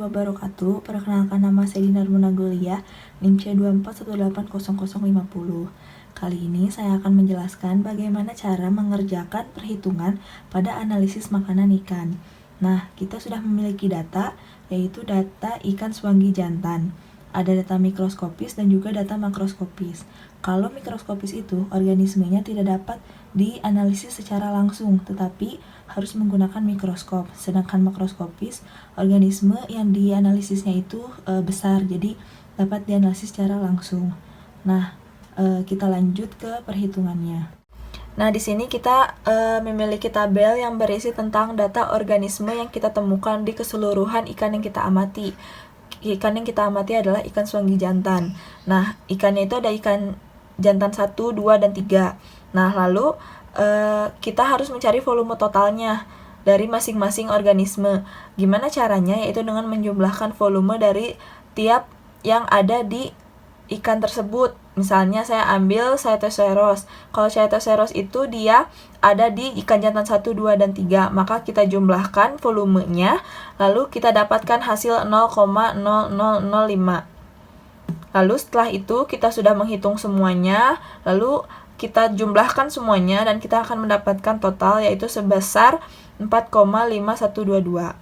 wabarakatuh. Perkenalkan, nama saya Dinar Munagolia, NIM C24180050. Kali ini saya akan menjelaskan bagaimana cara mengerjakan perhitungan pada analisis makanan ikan. Nah, kita sudah memiliki data, yaitu data ikan swanggi jantan. Ada data mikroskopis dan juga data makroskopis. Kalau mikroskopis itu, organismenya tidak dapat dianalisis secara langsung, tetapi harus menggunakan mikroskop. Sedangkan makroskopis, organisme yang dianalisisnya itu besar, jadi dapat dianalisis secara langsung. Nah, kita lanjut ke perhitungannya. Nah, di sini kita memiliki tabel yang berisi tentang data organisme yang kita temukan di keseluruhan ikan yang kita amati. Ikan yang kita amati adalah ikan swanggi jantan. Nah, ikannya itu ada ikan jantan 1, 2, dan 3. Nah, lalu kita harus mencari volume totalnya dari masing-masing organisme. Gimana caranya? Yaitu dengan menjumlahkan volume dari tiap yang ada di ikan tersebut. Misalnya saya ambil Chaetoceros. Kalau Chaetoceros itu dia ada di ikan jantan 1, 2, dan 3. Maka kita jumlahkan volumenya, lalu kita dapatkan hasil 0,0005. Lalu setelah itu kita sudah menghitung semuanya, lalu kita jumlahkan semuanya dan kita akan mendapatkan total, yaitu sebesar 4,5122.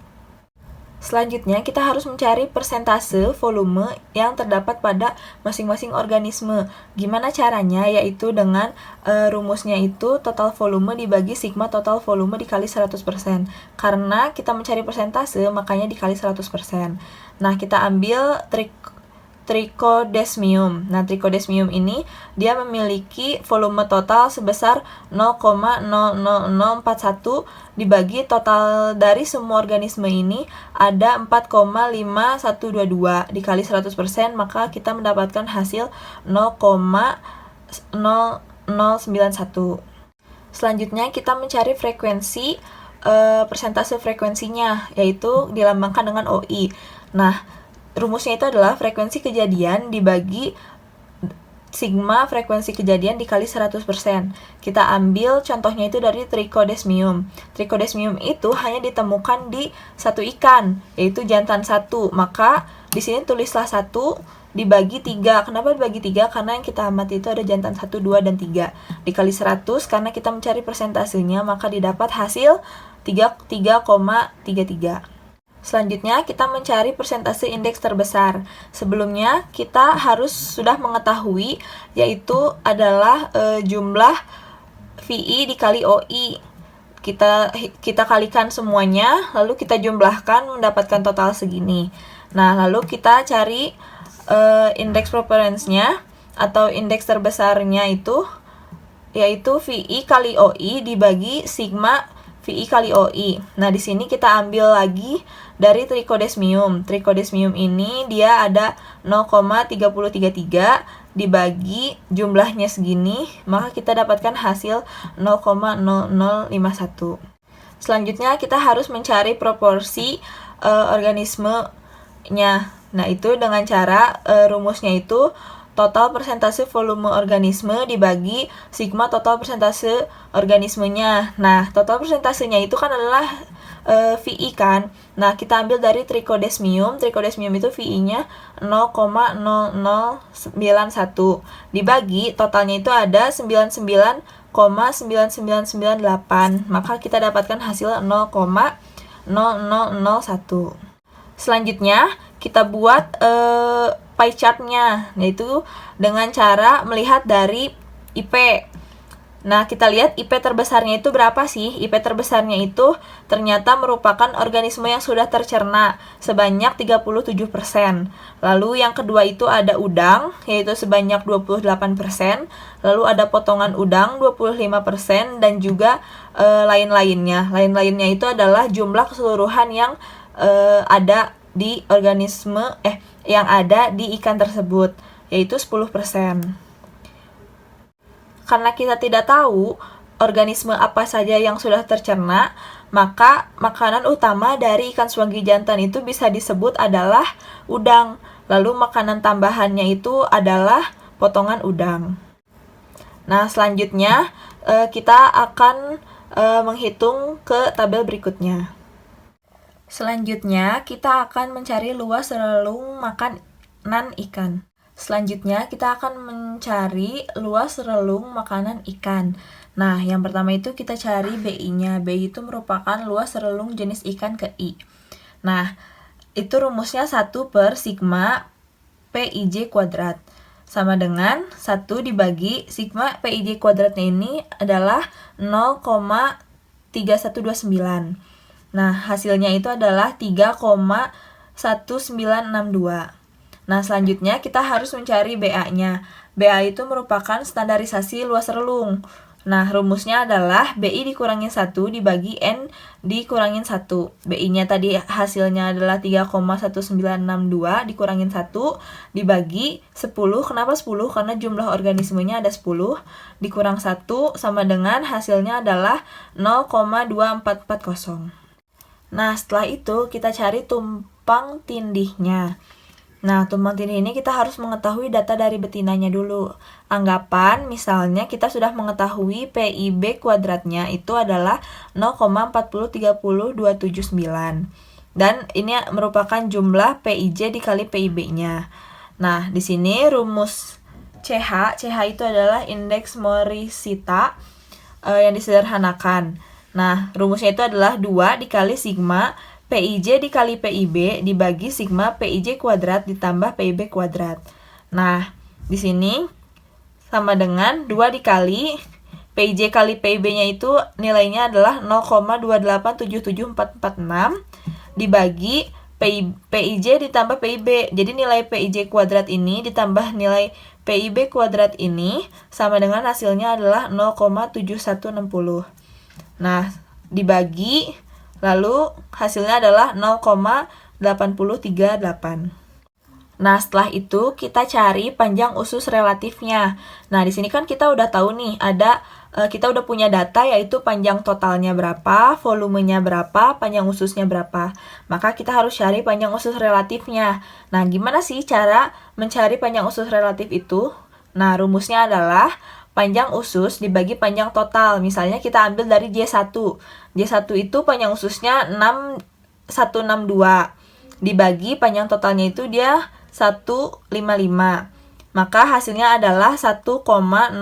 Selanjutnya, kita harus mencari persentase volume yang terdapat pada masing-masing organisme. Gimana caranya? Yaitu dengan rumusnya itu total volume dibagi sigma total volume dikali 100%. Karena kita mencari persentase, makanya dikali 100%. Nah, kita ambil Trichodesmium. Nah, Trichodesmium ini dia memiliki volume total sebesar 0,00041 dibagi total dari semua organisme ini ada 4,5122 dikali 100%, maka kita mendapatkan hasil 0,0091. Selanjutnya kita mencari frekuensi persentase frekuensinya, yaitu dilambangkan dengan OI. Nah, rumusnya itu adalah frekuensi kejadian dibagi sigma frekuensi kejadian dikali 100%. Kita ambil contohnya itu dari Trichodesmium. Trichodesmium itu hanya ditemukan di satu ikan, yaitu jantan 1. Maka di sini tulislah 1 dibagi 3. Kenapa dibagi 3? Karena yang kita amati itu ada jantan 1, 2, dan 3. Dikali 100, karena kita mencari persentasenya, maka didapat hasil 3,33. Selanjutnya, kita mencari persentase indeks terbesar. Sebelumnya, kita harus sudah mengetahui, yaitu adalah jumlah VI dikali OI. Kita kalikan semuanya, lalu kita jumlahkan mendapatkan total segini. Nah, lalu kita cari indeks preference-nya atau indeks terbesarnya itu, yaitu VI kali OI dibagi sigma VI kali OI. Nah, di sini kita ambil lagi dari Trichodesmium. Trichodesmium ini dia ada 0,3033 dibagi jumlahnya segini, maka kita dapatkan hasil 0,0051. Selanjutnya kita harus mencari proporsi organismenya. Nah, itu dengan cara rumusnya itu total persentase volume organisme dibagi sigma total persentase organismenya. Nah, total persentasenya itu kan adalah VI kan. Nah, kita ambil dari Trichodesmium. Trichodesmium itu VI-nya 0,0091 dibagi totalnya itu ada 99,9998. Maka kita dapatkan hasil 0,0001. Selanjutnya, kita buat pie chart-nya, yaitu dengan cara melihat dari IP. Nah, kita lihat IP terbesarnya itu berapa sih? IP terbesarnya itu ternyata merupakan organisme yang sudah tercerna sebanyak 37%. Lalu yang kedua itu ada udang, yaitu sebanyak 28%. Lalu ada potongan udang 25% dan juga lain-lainnya. Lain-lainnya itu adalah jumlah keseluruhan yang ada di organisme yang ada di ikan tersebut, yaitu 10%. Karena kita tidak tahu organisme apa saja yang sudah tercerna, maka makanan utama dari ikan swanggi jantan itu bisa disebut adalah udang. Lalu makanan tambahannya itu adalah potongan udang. Nah, selanjutnya kita akan menghitung ke tabel berikutnya. Selanjutnya, kita akan mencari luas relung makanan ikan. Selanjutnya, kita akan mencari luas relung makanan ikan. Nah, yang pertama itu kita cari BI-nya. BI itu merupakan luas relung jenis ikan ke I. Nah, itu rumusnya 1 per sigma PIJ kuadrat. Sama dengan 1 dibagi sigma PIJ kuadratnya ini adalah 0,3129. Nah, hasilnya itu adalah 3,1962. Nah, selanjutnya kita harus mencari BA-nya. BA itu merupakan standarisasi luas relung. Nah, rumusnya adalah BI dikurangin 1 dibagi N dikurangin 1. BI-nya tadi hasilnya adalah 3,1962 dikurangin 1 dibagi 10. Kenapa 10? Karena jumlah organismenya ada 10. Dikurang 1 sama dengan hasilnya adalah 0,2440. Nah, setelah itu kita cari tumpang tindihnya. Nah, tumpang tindih ini kita harus mengetahui data dari betinanya dulu. Anggapan misalnya kita sudah mengetahui PIB kuadratnya itu adalah 0,4030279. Dan ini merupakan jumlah PIJ dikali PIB-nya. Nah, di sini rumus CH itu adalah indeks Morishita yang disederhanakan. Nah, rumusnya itu adalah 2 dikali sigma PIJ dikali PIB dibagi sigma PIJ kuadrat ditambah PIB kuadrat. Nah, di sini sama dengan 2 dikali PIJ kali PIB-nya itu nilainya adalah 0,2877446 dibagi PIJ ditambah PIB. Jadi nilai PIJ kuadrat ini ditambah nilai PIB kuadrat ini sama dengan hasilnya adalah 0,7160. Nah, dibagi lalu hasilnya adalah 0,8038. Nah, setelah itu kita cari panjang usus relatifnya. Nah, di sini kan kita udah tahu nih, kita udah punya data yaitu panjang totalnya berapa, volumenya berapa, panjang ususnya berapa. Maka kita harus cari panjang usus relatifnya. Nah, gimana sih cara mencari panjang usus relatif itu? Nah, rumusnya adalah panjang usus dibagi panjang total. Misalnya kita ambil dari J1. J1 itu panjang ususnya 6162. Dibagi panjang totalnya itu dia 155. Maka hasilnya adalah 1,0452.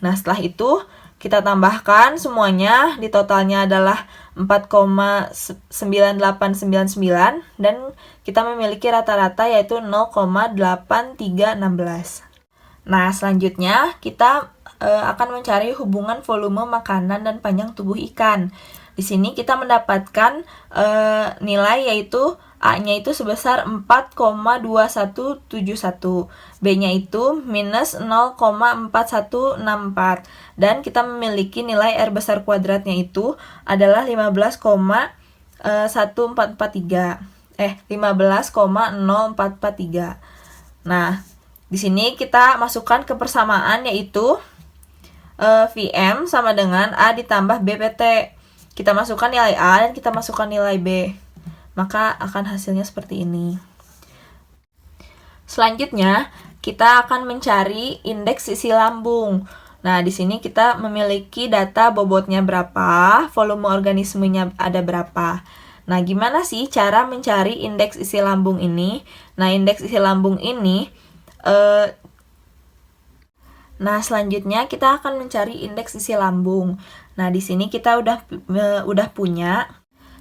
Nah, setelah itu kita tambahkan semuanya, di totalnya adalah 4,9899 dan kita memiliki rata-rata yaitu 0,8316. Nah, selanjutnya kita akan mencari hubungan volume makanan dan panjang tubuh ikan. Di sini kita mendapatkan nilai yaitu A-nya itu sebesar 4,2171, B-nya itu minus 0,4164, dan kita memiliki nilai R besar kuadratnya itu adalah 15,0443. Nah, di sini kita masukkan ke persamaan yaitu VM sama dengan A ditambah BPT. Kita masukkan nilai A dan kita masukkan nilai B. Maka akan hasilnya seperti ini. Selanjutnya, kita akan mencari indeks isi lambung. Nah, di sini kita memiliki data bobotnya berapa, volume organismenya ada berapa. Nah, gimana sih cara mencari indeks isi lambung ini? Nah, indeks isi lambung ini Nah, selanjutnya kita akan mencari indeks isi lambung. Nah, di sini kita udah punya.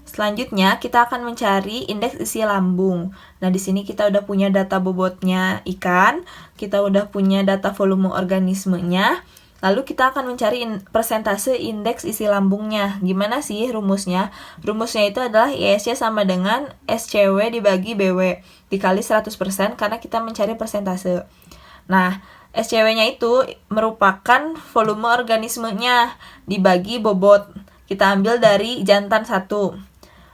Selanjutnya kita akan mencari indeks isi lambung. Nah, di sini kita udah punya data bobotnya ikan, kita udah punya data volume organismenya. Lalu kita akan mencari persentase indeks isi lambungnya. Gimana sih rumusnya? Rumusnya itu adalah ISC sama dengan SCW dibagi BW dikali 100% karena kita mencari persentase. Nah, SCW-nya itu merupakan volume organismenya dibagi bobot. Kita ambil dari jantan 1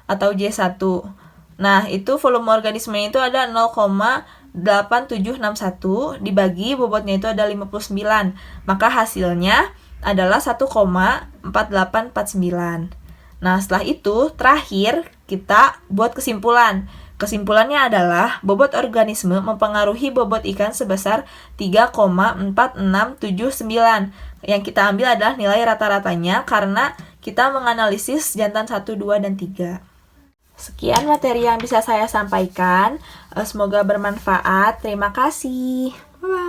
atau J1. Nah, itu volume organismenya itu ada 0,8761 dibagi bobotnya itu ada 59. Maka hasilnya adalah 1,4849. Nah, setelah itu terakhir kita buat kesimpulan. Kesimpulannya adalah bobot organisme mempengaruhi bobot ikan sebesar 3,4679. Yang kita ambil adalah nilai rata-ratanya karena kita menganalisis jantan 1, 2, dan 3. Sekian materi yang bisa saya sampaikan. Semoga bermanfaat. Terima kasih. Bye-bye.